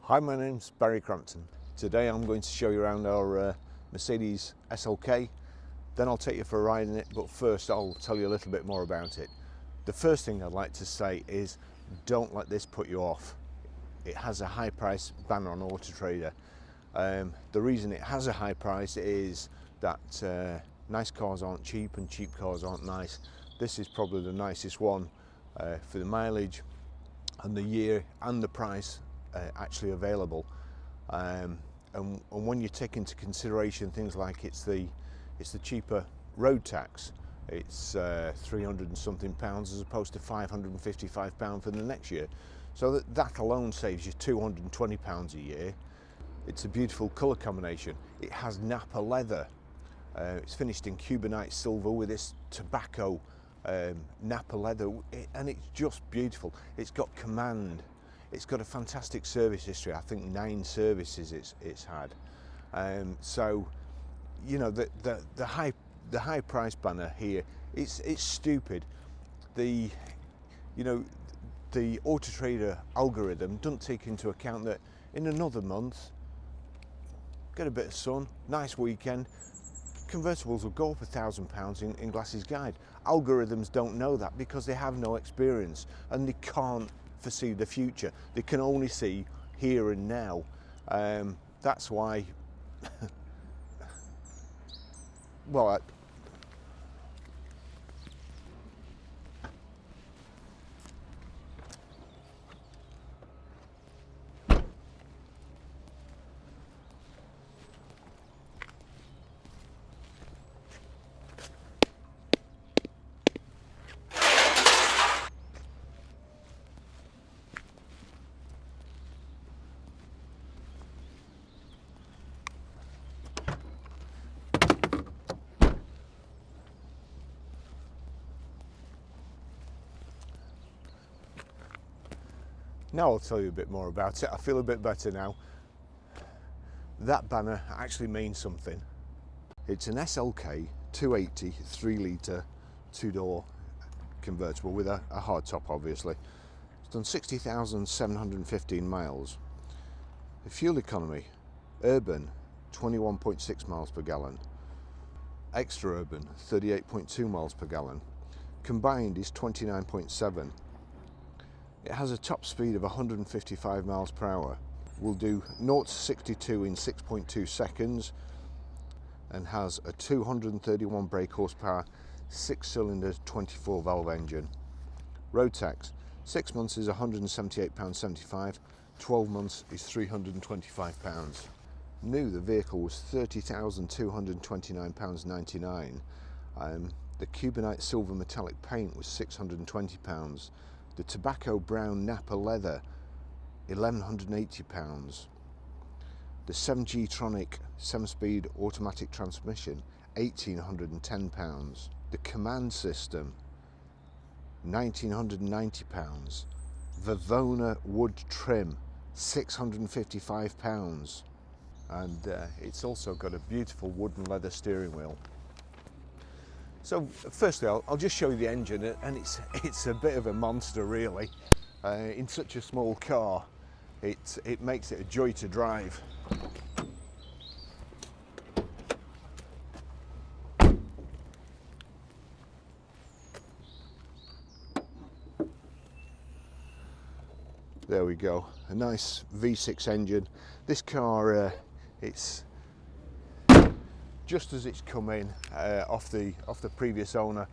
Hi, my name's Barry Crampton. Today I'm going to show you around our Mercedes SLK, then I'll take you for a ride in it, but first I'll tell you a little bit more about it. The first thing I'd like to say is don't let this put you off. It has a high price banner on Auto Trader. The reason it has a high price is that nice cars aren't cheap and cheap cars aren't nice. This is probably the nicest one for the mileage and the year and the price actually available, and when you take into consideration things like it's the cheaper road tax, it's 300 and something pounds as opposed to 555 pounds for the next year, so that alone saves you 220 pounds a year. It's a beautiful colour combination. It has Nappa leather. It's finished in Cubanite silver with this tobacco Nappa leather, and it's just beautiful. It's got command. It's got a fantastic service history. I think 9 services it's had. So, you know, the high price banner here, it's stupid. The Auto Trader algorithm doesn't take into account that in another month, get a bit of sun, nice weekend, convertibles will go up £1,000 in Glass's guide. Algorithms don't know that because they have no experience and they can't foresee the future. They can only see here and now. That's why well, now I'll tell you a bit more about it. I feel a bit better now. That banner actually means something. It's an SLK 280 3-litre 2-door convertible with a hard top, obviously. It's done 60,715 miles. The fuel economy, urban 21.6 miles per gallon, extra urban 38.2 miles per gallon, combined is 29.7. It has a top speed of 155 miles per hour. Will do 0 to 62 in 6.2 seconds and has a 231 brake horsepower, 6-cylinder 24 valve engine. Road tax, 6 months is £178.75, 12 months is £325. New, the vehicle was £30,229.99. The Cubanite Silver Metallic Paint was £620. The tobacco brown Nappa leather, £1,180. The 7G Tronic 7-speed automatic transmission, £1,810. The command system, £1,990. Vavona Wood Trim, £655. And it's also got a beautiful wooden leather steering wheel. So firstly, I'll just show you the engine, and it's a bit of a monster, really. In such a small car, it makes it a joy to drive. There we go, a nice V6 engine. This car, it's just as it's come in off the previous owner,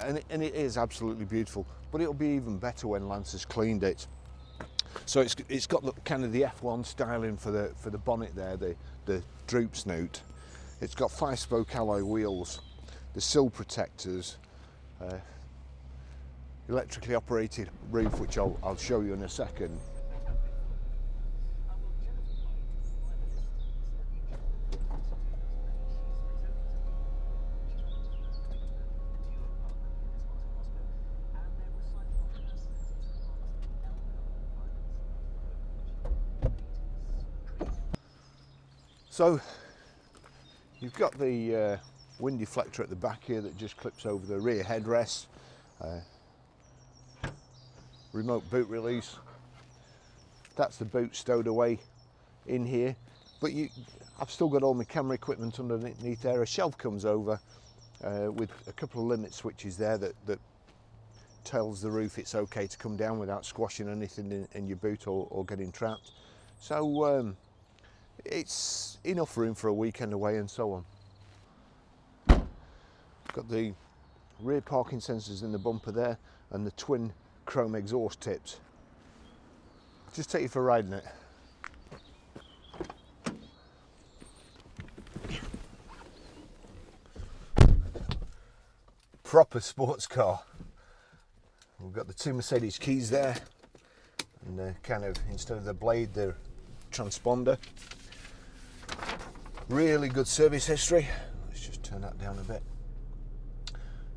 and it is absolutely beautiful, but it'll be even better when Lance has cleaned it. So it's got kind of the F1 styling for the bonnet there, the droop snoot. It's got 5-spoke alloy wheels, the sill protectors, electrically operated roof, which I'll show you in a second. So you've got the wind deflector at the back here that just clips over the rear headrest. Remote boot release. that's the boot stowed away in here. But I've still got all my camera equipment underneath there. A shelf comes over with a couple of limit switches there that tells the roof it's okay to come down without squashing anything in your boot or getting trapped. So it's enough room for a weekend away and so on. Got the rear parking sensors in the bumper there and the twin chrome exhaust tips. Just take you for a ride in it. Proper sports car. We've got the two Mercedes keys there, and kind of, instead of the blade, the transponder. Really good service history. Let's just turn that down a bit.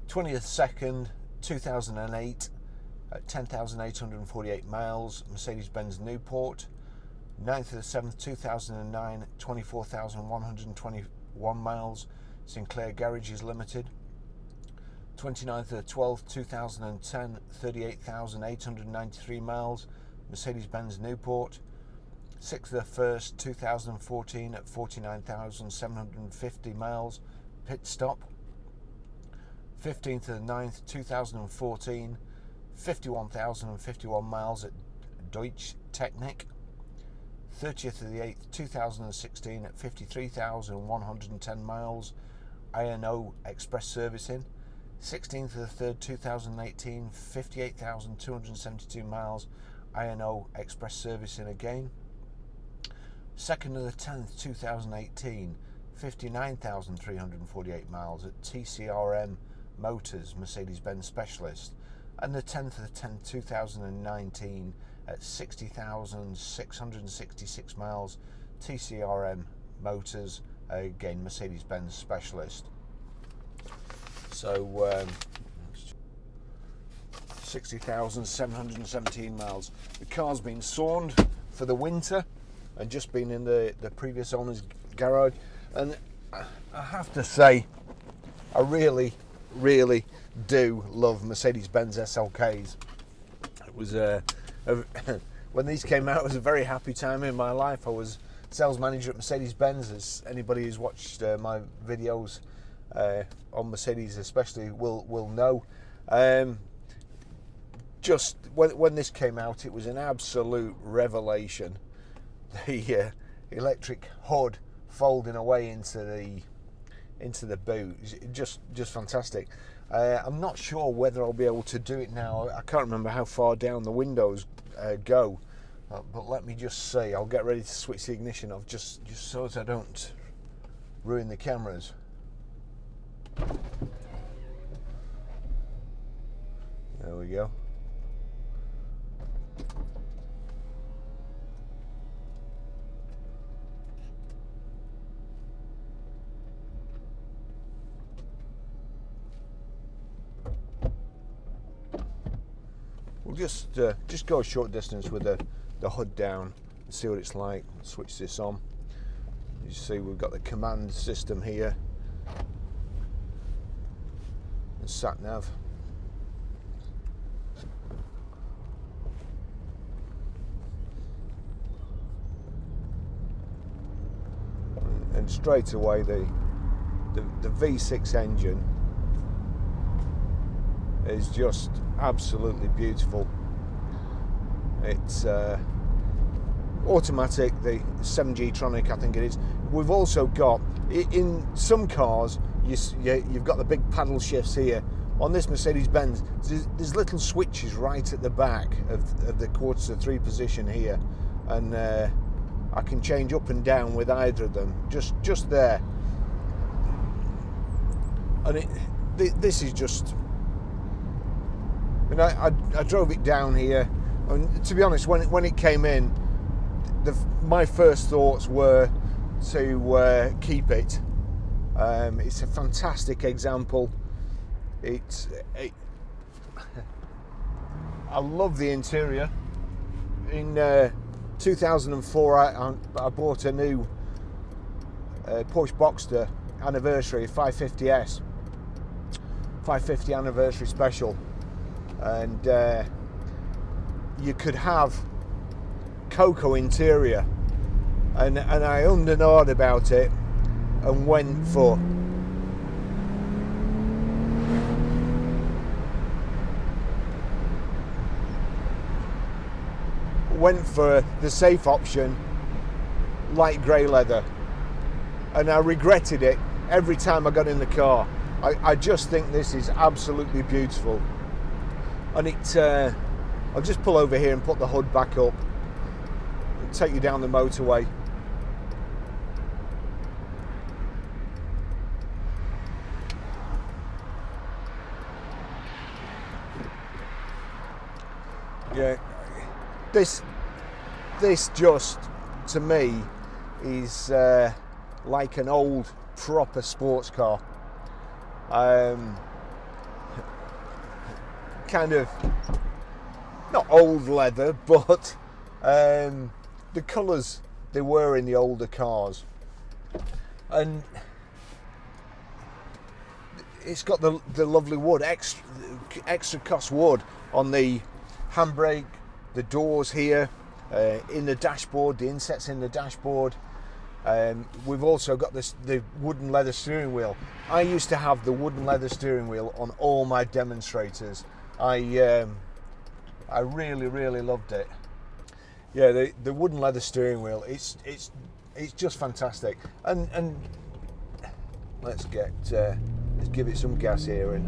20th 2nd 2008 at 10,848 miles, Mercedes-Benz Newport. 9th of the 7th 2009, 24,121 miles, Sinclair Garages Limited. 29th of the 12th 2010, 38,893 miles, Mercedes-Benz Newport. 6th of the 1st 2014 at 49,750 miles, Pit Stop. 15th of the 9th 2014, 51,051 miles at Deutsche Technik. 30th of the 8th 2016 at 53,110 miles, I&O Express Servicing. 16th of the 3rd 2018, 58,272 miles, I&O Express Servicing again. 2nd of the 10th 2018, 59,348 miles at TCRM Motors Mercedes-Benz Specialist. And the 10th of the 10th 2019 at 60,666 miles, TCRM Motors, again Mercedes-Benz Specialist. So 60,717 miles. The car's been sawned for the winter and just been in the previous owner's garage, and I have to say I really do love Mercedes-Benz SLKs. It was when these came out, it was a very happy time in my life. I was sales manager at Mercedes-Benz, as anybody who's watched my videos on Mercedes especially will know. Just when this came out, it was an absolute revelation. The electric hood folding away into the boot, just fantastic. I'm not sure whether I'll be able to do it now. I can't remember how far down the windows go, but let me just see. I'll get ready to switch the ignition off just so that I don't ruin the cameras. There we go. We'll just go a short distance with the hood down and see what it's like. Switch this on. You see we've got the command system here. And sat nav. And straight away the V6 engine is just absolutely beautiful. It's automatic, the 7G Tronic I think it is. We've also got, in some cars, you've got the big paddle shifts here. On this Mercedes-Benz, there's little switches right at the back of the 1/4-3 position here, and I can change up and down with either of them, just there. And this is just, I drove it down here, and to be honest, when it came in, my first thoughts were to keep it. It's a fantastic example. I love the interior. In 2004, I bought a new Porsche Boxster anniversary 550S, 550 anniversary special, and you could have cocoa interior, and I ummed and ahed about it and went for the safe option, light grey leather, and I regretted it every time I got in the car. I just think this is absolutely beautiful. And I'll just pull over here and put the hood back up and take you down the motorway. Yeah, this just, to me, is like an old proper sports car. Kind of not old leather, but the colours they were in the older cars, and it's got the lovely wood, extra cost wood on the handbrake, the doors here, in the dashboard, the insets in the dashboard. We've also got the wooden leather steering wheel. I used to have the wooden leather steering wheel on all my demonstrators. I really loved it. Yeah, the wooden leather steering wheel, it's just fantastic. And let's give it some gas here, and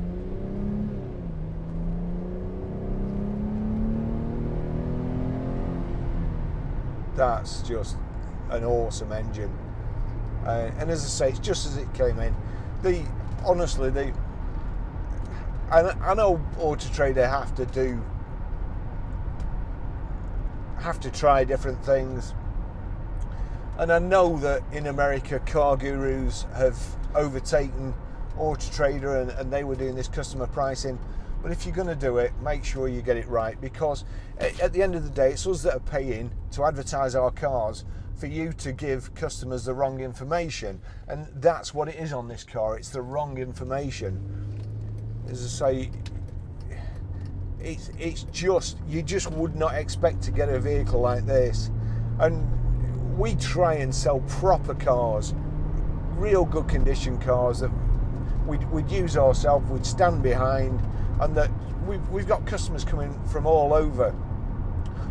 that's just an awesome engine. And as I say, it's just as it came in. I know Auto Trader have to try different things, and I know that in America car gurus have overtaken Auto Trader, and they were doing this customer pricing. But if you're going to do it, make sure you get it right, because at the end of the day, it's us that are paying to advertise our cars for you to give customers the wrong information, and that's what it is on this car. It's the wrong information. As I say, it's just, you just would not expect to get a vehicle like this. And we try and sell proper cars, real good condition cars that we'd use ourselves, we'd stand behind, and that we've got customers coming from all over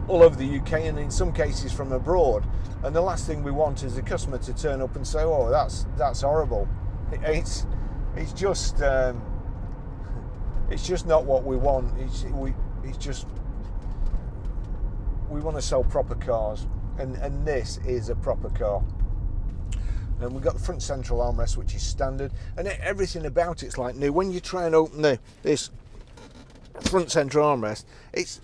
the UK, and in some cases from abroad. And the last thing we want is the customer to turn up and say, "Oh, that's horrible." It's just not what we want. We want to sell proper cars, and this is a proper car. And we've got the front central armrest, which is standard, and everything about it's like new. When you try and open this front central armrest, it's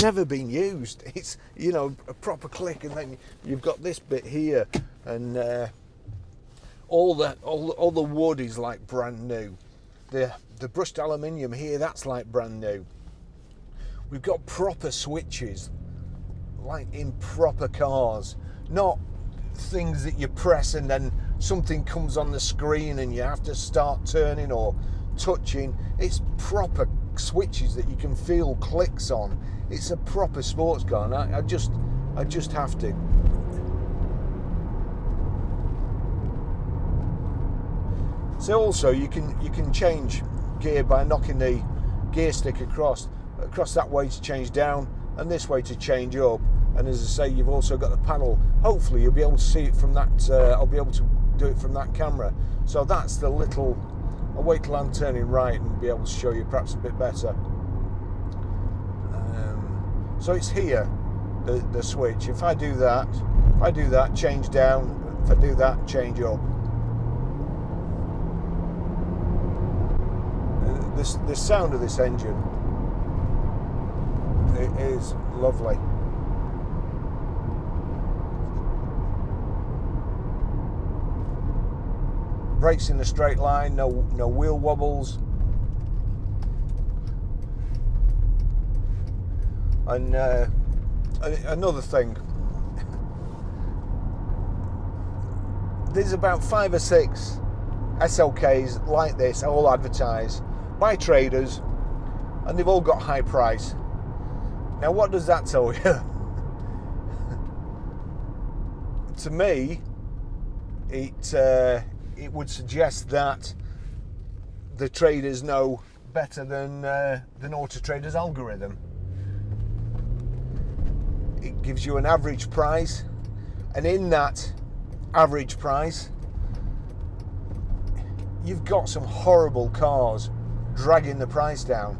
never been used. It's, you know, a proper click, and then you've got this bit here, and all the wood is like brand new. The brushed aluminium here, that's like brand new. We've got proper switches, like in proper cars, not things that you press and then something comes on the screen and you have to start turning or touching. It's proper switches that you can feel clicks on. It's a proper sports car, and I just have to. So also you can change gear by knocking the gear stick across that way to change down, and this way to change up. And as I say, you've also got the panel. Hopefully you'll be able to see it from that. I'll be able to do it from that camera. So that's the little. I'll wait till I'm turning right and be able to show you perhaps a bit better. So it's here, the switch. If I do that, change down. If I do that, change up. The sound of this engine, it is lovely. Brakes in a straight line, no wheel wobbles. And another thing, there's about 5 or 6 SLKs like this, all advertised by traders, and they've all got high price. Now what does that tell you? to me, it would suggest that the traders know better than Auto Trader's algorithm. It gives you an average price, and in that average price, you've got some horrible cars dragging the price down.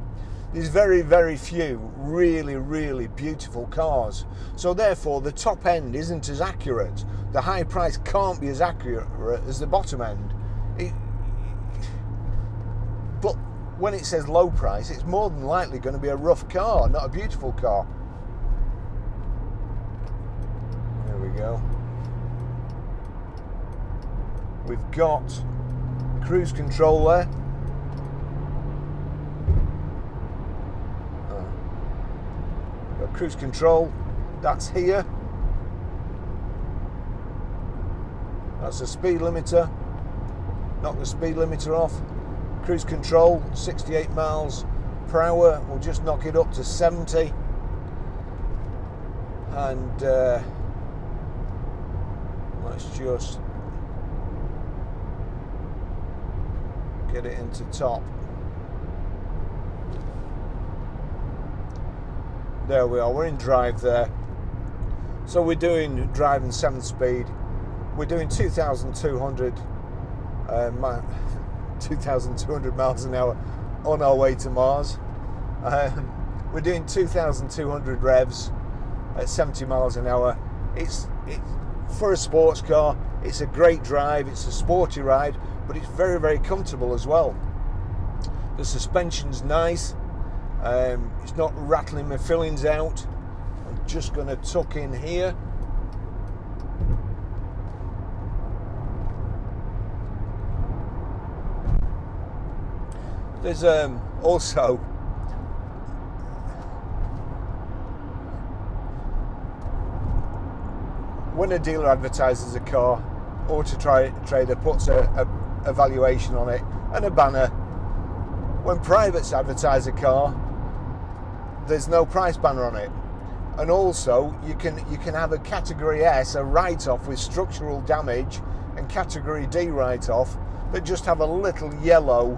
There's very, very few really, really beautiful cars. So therefore, the top end isn't as accurate. The high price can't be as accurate as the bottom end. But when it says low price, it's more than likely going to be a rough car, not a beautiful car. There we go. We've got cruise control there. Got cruise control, that's here. That's the speed limiter. Knock the speed limiter off. Cruise control, 68 miles per hour. We'll just knock it up to 70. And let's just get it into top. There we are, we're in drive there. So we're doing drive and 7 speed. We're doing 2,200 miles an hour on our way to Mars. We're doing 2,200 revs at 70 miles an hour. It's for a sports car, it's a great drive, it's a sporty ride, but it's very, very comfortable as well. The suspension's nice. It's not rattling my fillings out. I'm just going to tuck in here. There's also when a dealer advertises a car, Auto Trader puts a valuation on it and a banner. When privates advertise a car, there's no price banner on it. And also you can have a category S, a write-off with structural damage, and category D write-off that just have a little yellow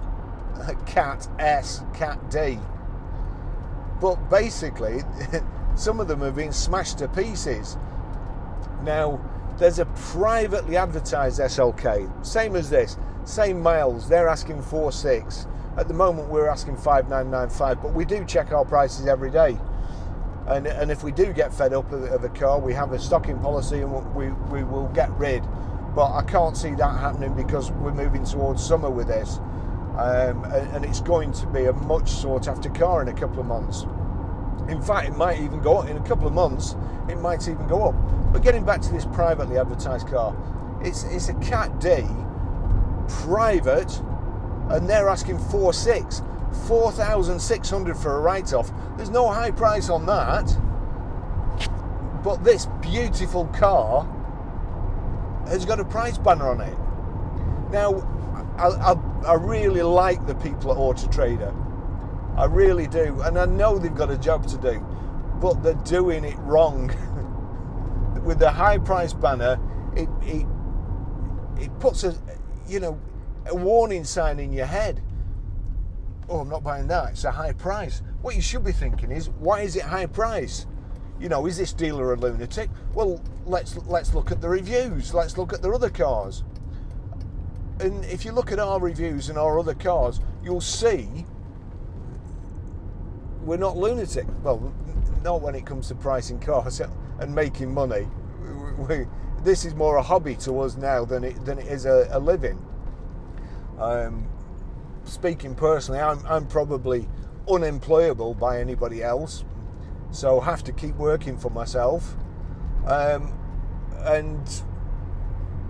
cat S, cat D. But basically some of them have been smashed to pieces. Now there's a privately advertised SLK, same as this, same miles, they're asking 4.6. At the moment we're asking 5,995, but we do check our prices every day. And if we do get fed up of a car, we have a stocking policy and we will get rid. But I can't see that happening because we're moving towards summer with this. And it's going to be a much sought after car in a couple of months. In fact, it might even go up in a couple of months, it might even go up. But getting back to this privately advertised car, it's a Cat D, private, and they're asking 4.6, 4,600 for a write-off. There's no high price on that. But this beautiful car has got a price banner on it. Now, I really like the people at Auto Trader. I really do. And I know they've got a job to do, but they're doing it wrong. With the high price banner, it puts a warning sign in your head. Oh, I'm not buying that, it's a high price. What you should be thinking is, why is it high price? Is this dealer a lunatic? Well, let's look at the reviews, let's look at their other cars. And if you look at our reviews and our other cars, you'll see we're not lunatic. Well, not when it comes to pricing cars and making money. This is more a hobby to us now than it is a living. Speaking personally, I'm probably unemployable by anybody else, so have to keep working for myself. And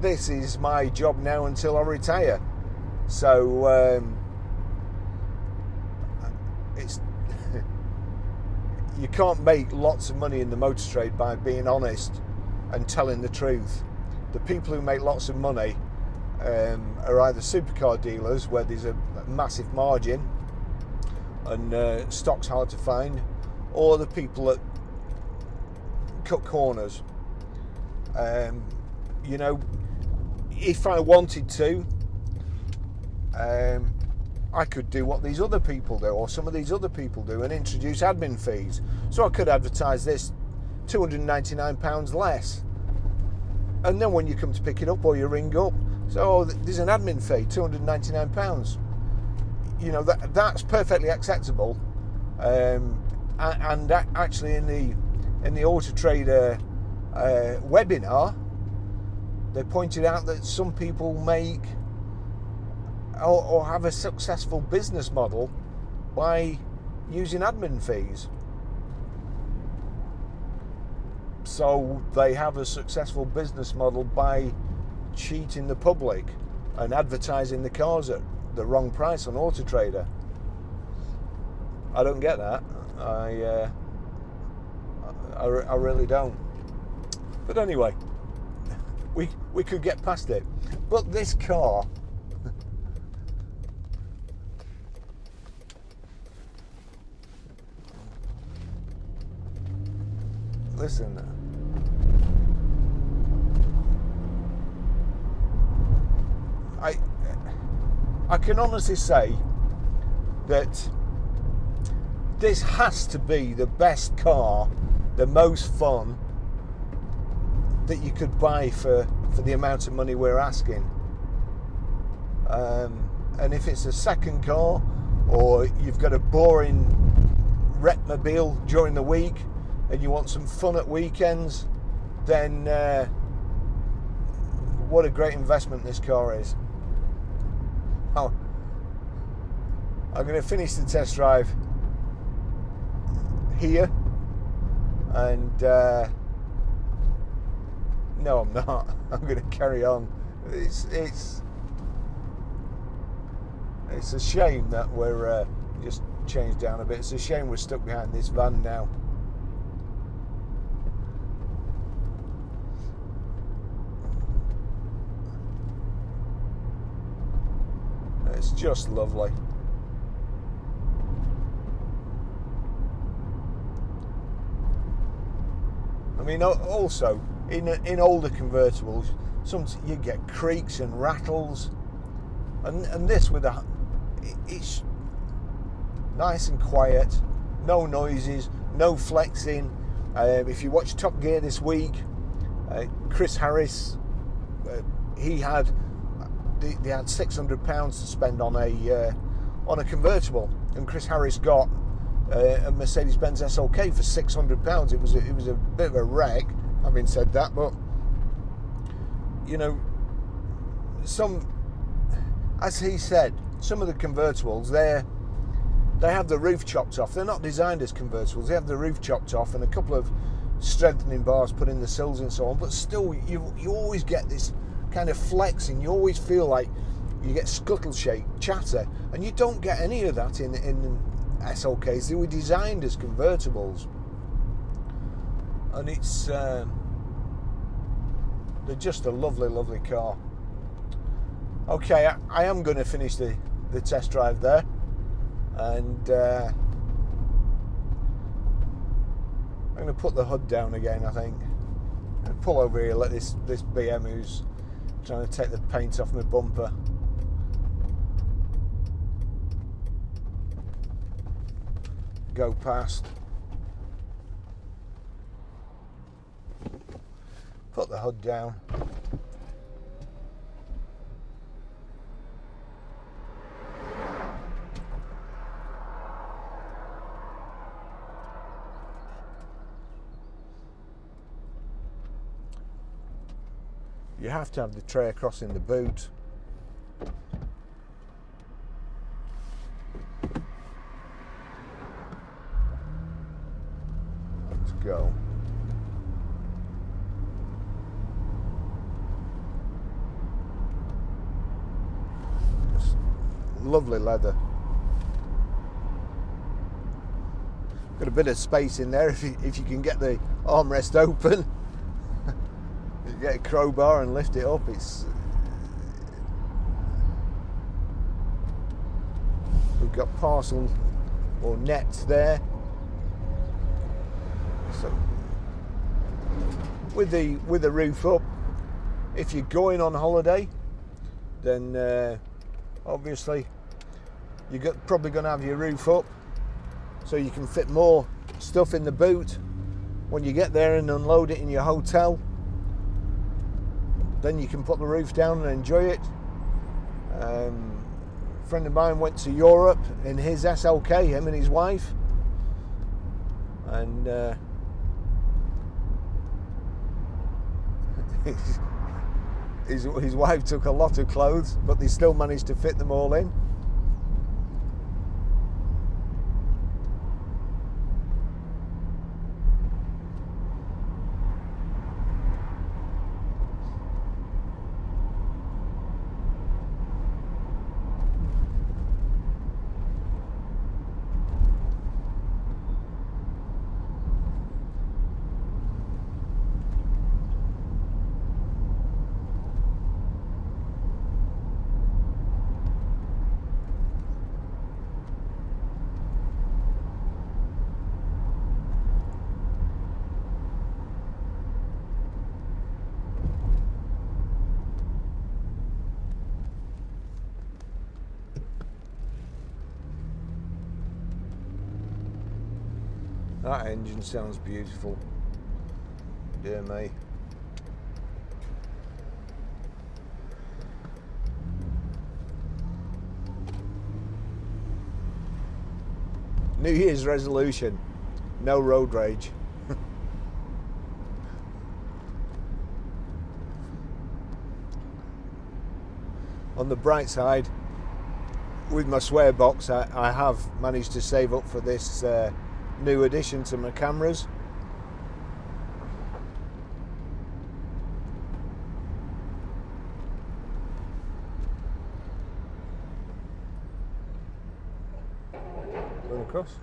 this is my job now until I retire. So it's you can't make lots of money in the motor trade by being honest and telling the truth. The people who make lots of money are either supercar dealers where there's a massive margin and stock's hard to find, or the people that cut corners. You know, if I wanted to, I could do what these other people do, or some of these other people do, and introduce admin fees. So I could advertise this £299 less. And then when you come to pick it up or you ring up, so there's an admin fee, £299. You know, that's perfectly acceptable. And actually in the Auto Trader webinar, they pointed out that some people make or have a successful business model by using admin fees. So they have a successful business model by cheating the public and advertising the cars at the wrong price on Auto Trader. I don't get that. I really don't. But anyway, we could get past it. But this car, listen, I can honestly say that this has to be the best car, the most fun that you could buy for the amount of money we're asking. And if it's a second car, or you've got a boring Retmobile during the week and you want some fun at weekends, then what a great investment this car is. Oh, I'm going to finish the test drive here, and no, I'm not. I'm going to carry on. It's a shame that we're just changed down a bit. It's a shame we're stuck behind this van now. It's just lovely. I mean, also in older convertibles, you get creaks and rattles, and this it's nice and quiet, no noises, no flexing. If you watch Top Gear this week, Chris Harris, they had £600 to spend on a convertible, and Chris Harris got a Mercedes-Benz SLK for £600. It was a bit of a wreck, having said that, but you know, as he said, some of the convertibles they have the roof chopped off. They're not designed as convertibles. They have the roof chopped off and a couple of strengthening bars put in the sills and so on, but still you always get this kind of flexing. You always feel like you get scuttle shake chatter, and you don't get any of that in SLKs. They were designed as convertibles, and it's they're just a lovely car. Okay, I am going to finish the test drive there, and I'm going to put the hood down again, I think, and pull over here, let this BM who's trying to take the paint off my bumper go past. Put the hood down. You have to have the tray across in the boot. Let's go. Just lovely leather. Got a bit of space in there if you can get the armrest open. You get a crowbar and lift it up. We've got parcel or nets there. So with the roof up, If you're going on holiday, then obviously you're probably going to have your roof up so you can fit more stuff in the boot when you get there and unload it in your hotel. Then you can put the roof down and enjoy it. A friend of mine went to Europe in his SLK, him and his wife, and his wife took a lot of clothes, but they still managed to fit them all in. That engine sounds beautiful, dear me. New Year's resolution, no road rage. On the bright side, with my swear box, I have managed to save up for this new addition to my cameras. Going across.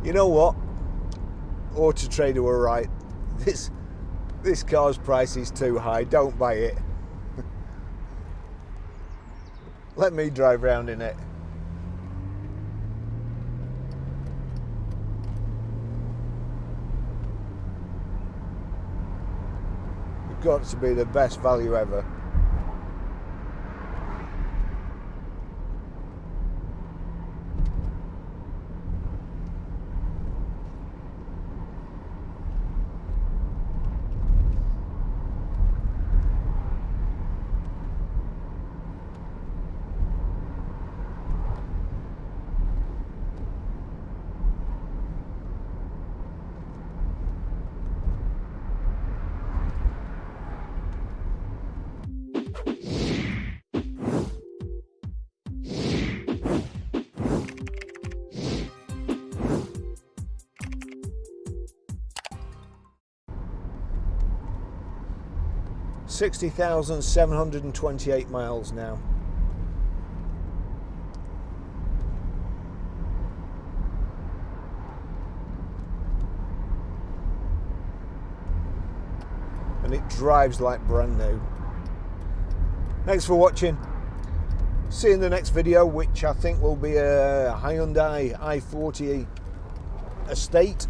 You know what? Auto Trader were right. This car's price is too high. Don't buy it. Let me drive around in it. It's got to be the best value ever. $60,728 miles now. And it drives like brand new. Thanks for watching. See you in the next video, which I think will be a Hyundai i40 Estate.